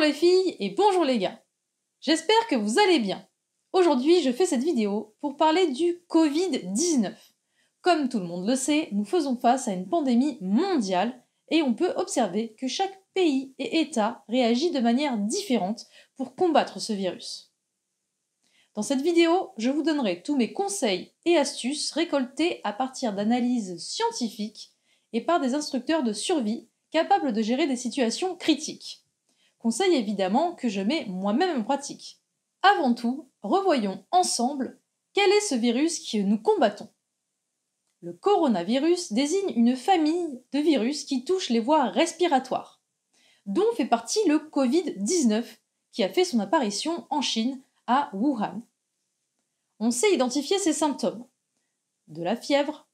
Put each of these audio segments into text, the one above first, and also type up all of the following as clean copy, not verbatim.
les filles et bonjour les gars. J'espère que vous allez bien. Aujourd'hui, je fais cette vidéo pour parler du Covid-19. Comme tout le monde le sait, nous faisons face à une pandémie mondiale et on peut observer que chaque pays et État réagit de manière différente pour combattre ce virus. Dans cette vidéo, je vous donnerai tous mes conseils et astuces récoltés à partir d'analyses scientifiques et par des instructeurs de survie capables de gérer des situations critiques. Conseils évidemment que je mets moi-même en pratique. Avant tout, revoyons ensemble quel est ce virus que nous combattons. Le coronavirus désigne une famille de virus qui touchent les voies respiratoires, dont fait partie le Covid-19 qui a fait son apparition en Chine à Wuhan. On sait identifier ses symptômes. De la fièvre,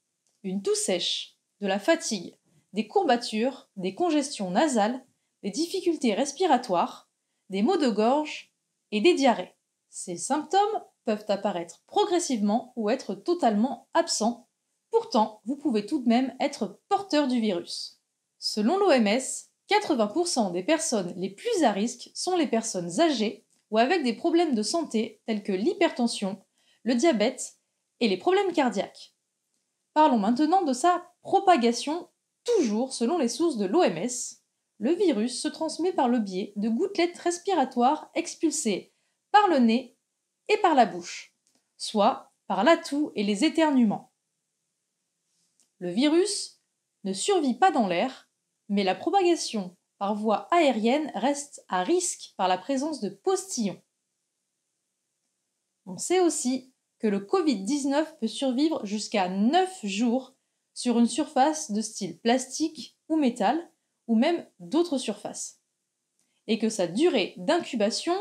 une toux sèche, de la fatigue, des courbatures, des congestions nasales, des difficultés respiratoires, des maux de gorge et des diarrhées. Ces symptômes peuvent apparaître progressivement ou être totalement absents. Pourtant, vous pouvez tout de même être porteur du virus. Selon l'OMS, 80% des personnes les plus à risque sont les personnes âgées ou avec des problèmes de santé tels que l'hypertension, le diabète et les problèmes cardiaques. Parlons maintenant de sa propagation. Toujours selon les sources de l'OMS, le virus se transmet par le biais de gouttelettes respiratoires expulsées par le nez et par la bouche, soit par la toux et les éternuements. Le virus ne survit pas dans l'air, mais la propagation par voie aérienne reste à risque par la présence de postillons. On sait aussi que le Covid-19 peut survivre jusqu'à 9 jours sur une surface de style plastique ou métal, ou même d'autres surfaces. Et que sa durée d'incubation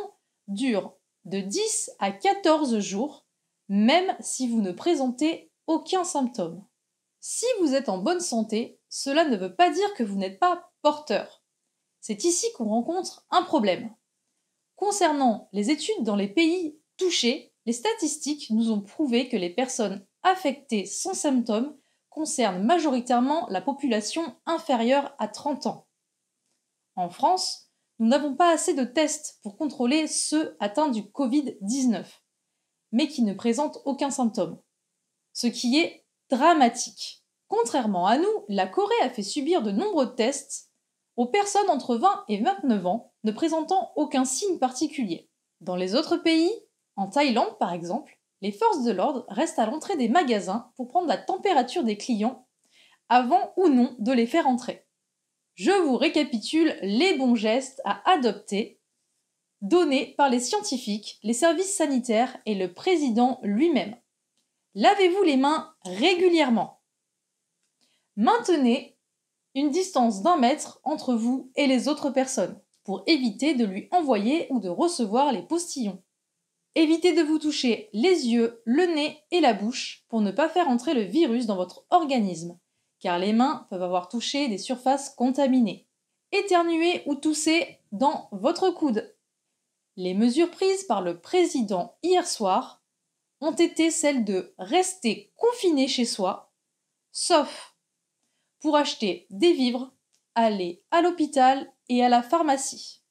dure de 10 à 14 jours, même si vous ne présentez aucun symptôme. Si vous êtes en bonne santé, cela ne veut pas dire que vous n'êtes pas porteur. C'est ici qu'on rencontre un problème. Concernant les études dans les pays touchés, les statistiques nous ont prouvé que les personnes affectées sans symptômes concernent majoritairement la population inférieure à 30 ans. En France, nous n'avons pas assez de tests pour contrôler ceux atteints du Covid-19, mais qui ne présentent aucun symptôme, ce qui est dramatique. Contrairement à nous, la Corée a fait subir de nombreux tests aux personnes entre 20 et 29 ans ne présentant aucun signe particulier. Dans les autres pays, en Thaïlande par exemple, les forces de l'ordre restent à l'entrée des magasins pour prendre la température des clients avant ou non de les faire entrer. Je vous récapitule les bons gestes à adopter, donnés par les scientifiques, les services sanitaires et le président lui-même. Lavez-vous les mains régulièrement. Maintenez une distance d'1 mètre entre vous et les autres personnes pour éviter de lui envoyer ou de recevoir les postillons. Évitez de vous toucher les yeux, le nez et la bouche pour ne pas faire entrer le virus dans votre organisme, car les mains peuvent avoir touché des surfaces contaminées. Éternuez ou toussez dans votre coude. Les mesures prises par le président hier soir ont été celles de rester confiné chez soi, sauf pour acheter des vivres, aller à l'hôpital et à la pharmacie.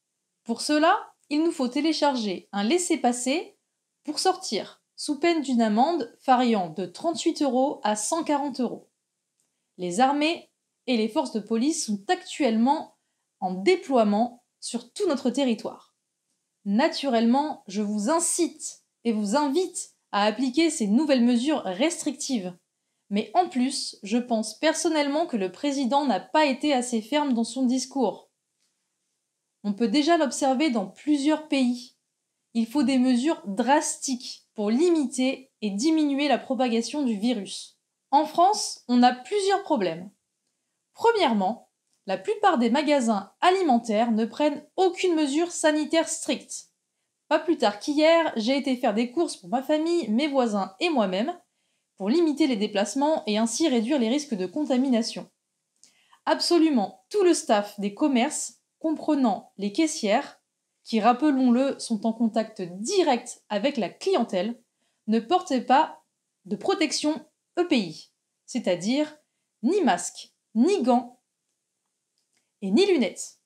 Pour cela, il nous faut télécharger un laissez-passer pour sortir, sous peine d'une amende variant de 38 € à 140 €. Les armées et les forces de police sont actuellement en déploiement sur tout notre territoire. Naturellement, je vous incite et vous invite à appliquer ces nouvelles mesures restrictives. Mais en plus, je pense personnellement que le président n'a pas été assez ferme dans son discours. On peut déjà l'observer dans plusieurs pays. Il faut des mesures drastiques pour limiter et diminuer la propagation du virus. En France, on a plusieurs problèmes. Premièrement, la plupart des magasins alimentaires ne prennent aucune mesure sanitaire stricte. Pas plus tard qu'hier, j'ai été faire des courses pour ma famille, mes voisins et moi-même, pour limiter les déplacements et ainsi réduire les risques de contamination. Absolument tout le staff des commerces, comprenant les caissières, qui, rappelons-le, sont en contact direct avec la clientèle, ne portaient pas de protection EPI, c'est-à-dire ni masque, ni gants et ni lunettes.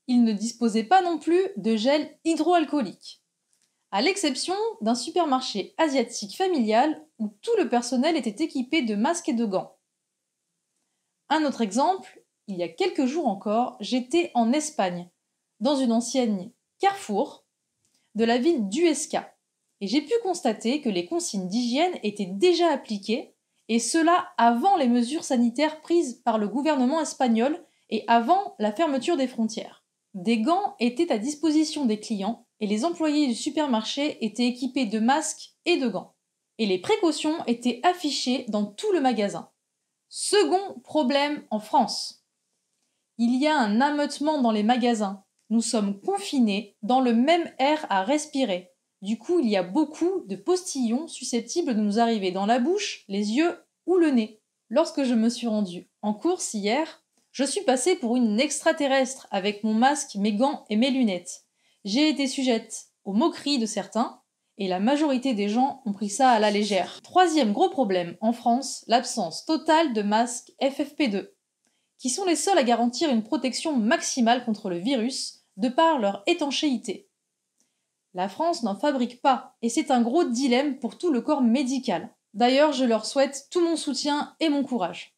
Ils ne disposaient pas non plus de gel hydroalcoolique, à l'exception d'un supermarché asiatique familial où tout le personnel était équipé de masques et de gants. Un autre exemple, il y a quelques jours encore, j'étais en Espagne, dans une ancienne Carrefour de la ville d'Huesca, et j'ai pu constater que les consignes d'hygiène étaient déjà appliquées, et cela avant les mesures sanitaires prises par le gouvernement espagnol et avant la fermeture des frontières. Des gants étaient à disposition des clients et les employés du supermarché étaient équipés de masques et de gants. Et les précautions étaient affichées dans tout le magasin. Second problème en France. Il y a un ameutement dans les magasins. Nous sommes confinés dans le même air à respirer. Du coup, il y a beaucoup de postillons susceptibles de nous arriver dans la bouche, les yeux ou le nez. Lorsque je me suis rendue en course hier, je suis passée pour une extraterrestre avec mon masque, mes gants et mes lunettes. J'ai été sujette aux moqueries de certains et la majorité des gens ont pris ça à la légère. Troisième gros problème en France, l'absence totale de masques FFP2, qui sont les seuls à garantir une protection maximale contre le virus de par leur étanchéité. La France n'en fabrique pas, et c'est un gros dilemme pour tout le corps médical. D'ailleurs, je leur souhaite tout mon soutien et mon courage.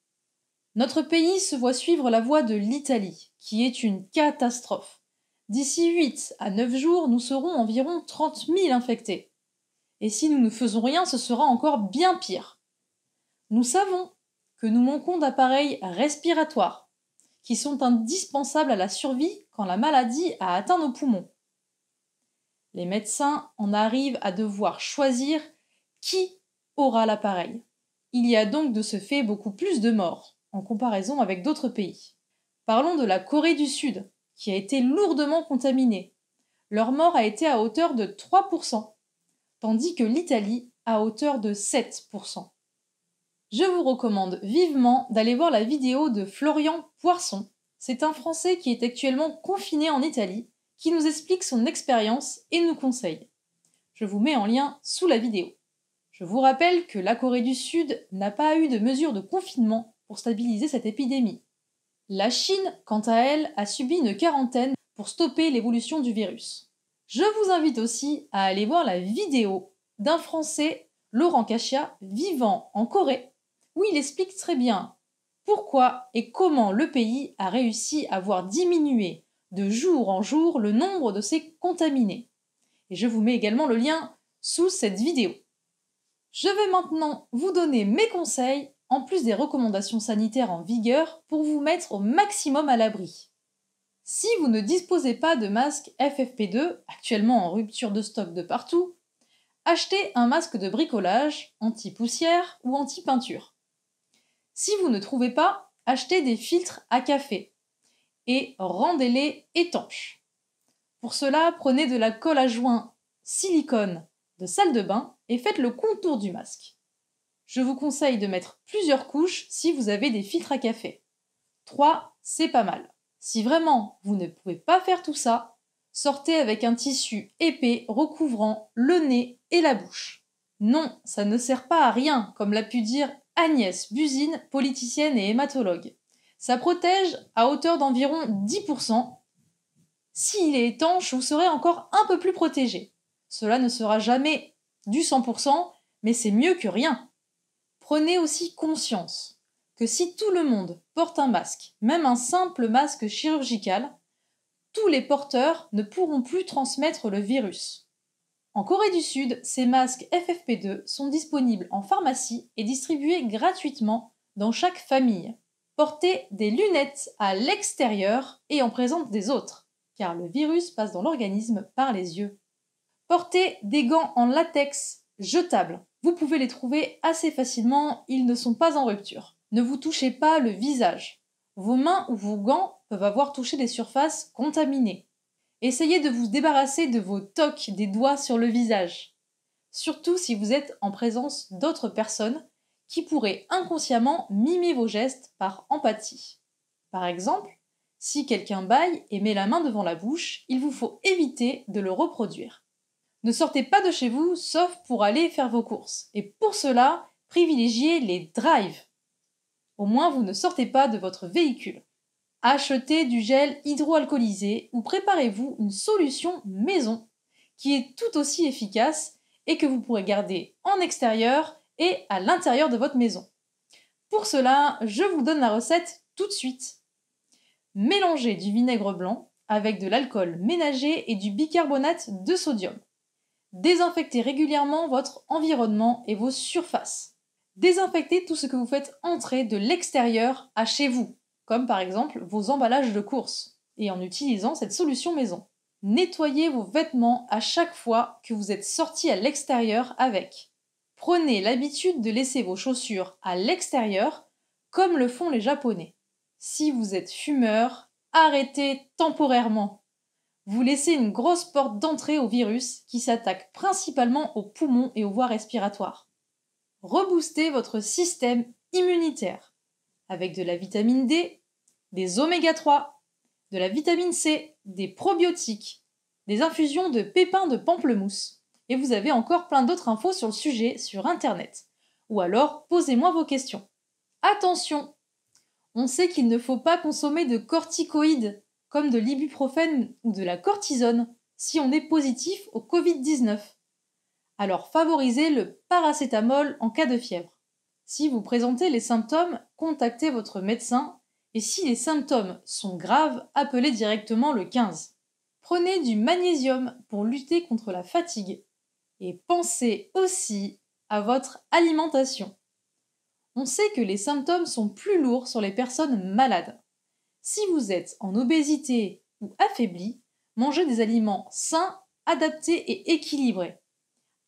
Notre pays se voit suivre la voie de l'Italie, qui est une catastrophe. D'ici 8 à 9 jours, nous serons environ 30 000 infectés. Et si nous ne faisons rien, ce sera encore bien pire. Nous savons que nous manquons d'appareils respiratoires, qui sont indispensables à la survie quand la maladie a atteint nos poumons. Les médecins en arrivent à devoir choisir qui aura l'appareil. Il y a donc de ce fait beaucoup plus de morts, en comparaison avec d'autres pays. Parlons de la Corée du Sud, qui a été lourdement contaminée. Leur mort a été à hauteur de 3%, tandis que l'Italie à hauteur de 7%. Je vous recommande vivement d'aller voir la vidéo de Florian Poisson. C'est un Français qui est actuellement confiné en Italie, qui nous explique son expérience et nous conseille. Je vous mets en lien sous la vidéo. Je vous rappelle que la Corée du Sud n'a pas eu de mesures de confinement pour stabiliser cette épidémie. La Chine, quant à elle, a subi une quarantaine pour stopper l'évolution du virus. Je vous invite aussi à aller voir la vidéo d'un Français, Laurent Cachia, vivant en Corée, où il explique très bien pourquoi et comment le pays a réussi à voir diminuer de jour en jour le nombre de ses contaminés. Et je vous mets également le lien sous cette vidéo. Je vais maintenant vous donner mes conseils, en plus des recommandations sanitaires en vigueur, pour vous mettre au maximum à l'abri. Si vous ne disposez pas de masque FFP2, actuellement en rupture de stock de partout, achetez un masque de bricolage, anti-poussière ou anti-peinture. Si vous ne trouvez pas, achetez des filtres à café et rendez-les étanches. Pour cela, prenez de la colle à joint silicone de salle de bain et faites le contour du masque. Je vous conseille de mettre plusieurs couches si vous avez des filtres à café. 3, c'est pas mal. Si vraiment vous ne pouvez pas faire tout ça, sortez avec un tissu épais recouvrant le nez et la bouche. Non, ça ne sert pas à rien, comme l'a pu dire Agnès Buzyn, politicienne et hématologue. Ça protège à hauteur d'environ 10%. S'il est étanche, vous serez encore un peu plus protégé. Cela ne sera jamais du 100%, mais c'est mieux que rien. Prenez aussi conscience que si tout le monde porte un masque, même un simple masque chirurgical, tous les porteurs ne pourront plus transmettre le virus. En Corée du Sud, ces masques FFP2 sont disponibles en pharmacie et distribués gratuitement dans chaque famille. Portez des lunettes à l'extérieur et en présence des autres, car le virus passe dans l'organisme par les yeux. Portez des gants en latex jetables. Vous pouvez les trouver assez facilement, ils ne sont pas en rupture. Ne vous touchez pas le visage. Vos mains ou vos gants peuvent avoir touché des surfaces contaminées. Essayez de vous débarrasser de vos tocs des doigts sur le visage. Surtout si vous êtes en présence d'autres personnes qui pourraient inconsciemment mimer vos gestes par empathie. Par exemple, si quelqu'un bâille et met la main devant la bouche, il vous faut éviter de le reproduire. Ne sortez pas de chez vous sauf pour aller faire vos courses. Et pour cela, privilégiez les drives. Au moins, vous ne sortez pas de votre véhicule. Achetez du gel hydroalcoolisé ou préparez-vous une solution maison qui est tout aussi efficace et que vous pourrez garder en extérieur et à l'intérieur de votre maison. Pour cela, je vous donne la recette tout de suite. Mélangez du vinaigre blanc avec de l'alcool ménager et du bicarbonate de sodium. Désinfectez régulièrement votre environnement et vos surfaces. Désinfectez tout ce que vous faites entrer de l'extérieur à chez vous, comme par exemple vos emballages de courses, et en utilisant cette solution maison. Nettoyez vos vêtements à chaque fois que vous êtes sorti à l'extérieur avec. Prenez l'habitude de laisser vos chaussures à l'extérieur, comme le font les Japonais. Si vous êtes fumeur, arrêtez temporairement. Vous laissez une grosse porte d'entrée au virus qui s'attaque principalement aux poumons et aux voies respiratoires. Reboostez votre système immunitaire avec de la vitamine D, des oméga 3, de la vitamine C, des probiotiques, des infusions de pépins de pamplemousse. Et vous avez encore plein d'autres infos sur le sujet sur internet. Ou alors, posez-moi vos questions. Attention! On sait qu'il ne faut pas consommer de corticoïdes comme de l'ibuprofène ou de la cortisone, si on est positif au Covid-19. Alors favorisez le paracétamol en cas de fièvre. Si vous présentez les symptômes, contactez votre médecin et si les symptômes sont graves, appelez directement le 15. Prenez du magnésium pour lutter contre la fatigue et pensez aussi à votre alimentation. On sait que les symptômes sont plus lourds sur les personnes malades. Si vous êtes en obésité ou affaibli, mangez des aliments sains, adaptés et équilibrés.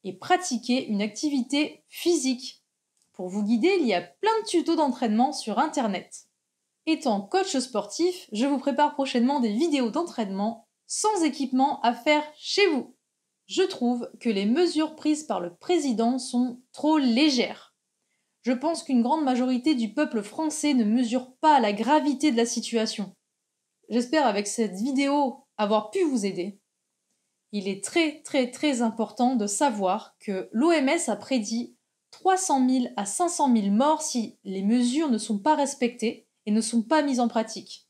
Et pratiquez une activité physique. Pour vous guider, il y a plein de tutos d'entraînement sur Internet. Étant coach sportif, je vous prépare prochainement des vidéos d'entraînement sans équipement à faire chez vous. Je trouve que les mesures prises par le président sont trop légères. Je pense qu'une grande majorité du peuple français ne mesure pas la gravité de la situation. J'espère avec cette vidéo avoir pu vous aider. Il est très important de savoir que l'OMS a prédit 300 000 à 500 000 morts si les mesures ne sont pas respectées et ne sont pas mises en pratique.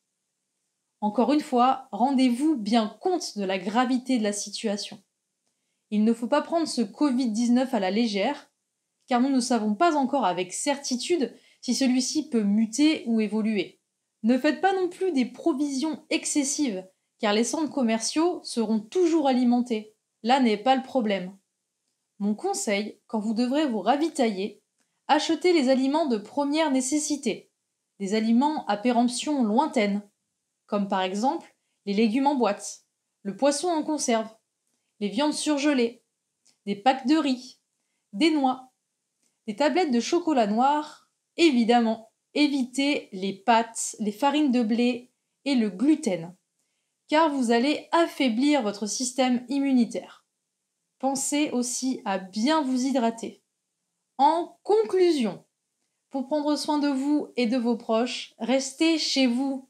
Encore une fois, rendez-vous bien compte de la gravité de la situation. Il ne faut pas prendre ce Covid-19 à la légère, car nous ne savons pas encore avec certitude si celui-ci peut muter ou évoluer. Ne faites pas non plus des provisions excessives, car les centres commerciaux seront toujours alimentés. Là n'est pas le problème. Mon conseil, quand vous devrez vous ravitailler, achetez les aliments de première nécessité, des aliments à péremption lointaine, comme par exemple les légumes en boîte, le poisson en conserve, les viandes surgelées, des packs de riz, des noix, des tablettes de chocolat noir, évidemment, évitez les pâtes, les farines de blé et le gluten, car vous allez affaiblir votre système immunitaire. Pensez aussi à bien vous hydrater. En conclusion, pour prendre soin de vous et de vos proches, restez chez vous.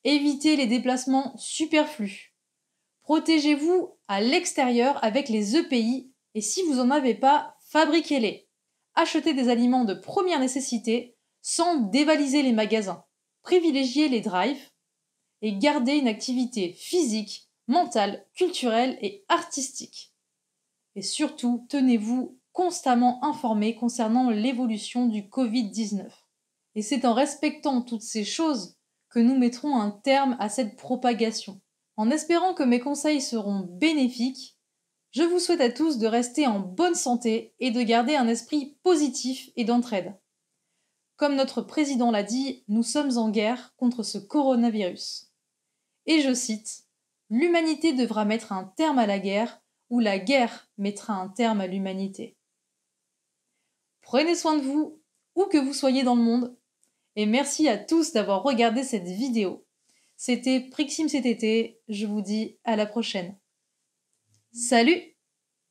Évitez les déplacements superflus. Protégez-vous à l'extérieur avec les EPI et si vous n'en avez pas, fabriquez-les. Achetez des aliments de première nécessité sans dévaliser les magasins. Privilégiez les drives et gardez une activité physique, mentale, culturelle et artistique. Et surtout, tenez-vous constamment informés concernant l'évolution du Covid-19. Et c'est en respectant toutes ces choses que nous mettrons un terme à cette propagation. En espérant que mes conseils seront bénéfiques, je vous souhaite à tous de rester en bonne santé et de garder un esprit positif et d'entraide. Comme notre président l'a dit, nous sommes en guerre contre ce coronavirus. Et je cite, « L'humanité devra mettre un terme à la guerre ou la guerre mettra un terme à l'humanité. » Prenez soin de vous, où que vous soyez dans le monde, et merci à tous d'avoir regardé cette vidéo. C'était Prixim CTT, je vous dis à la prochaine. Salut!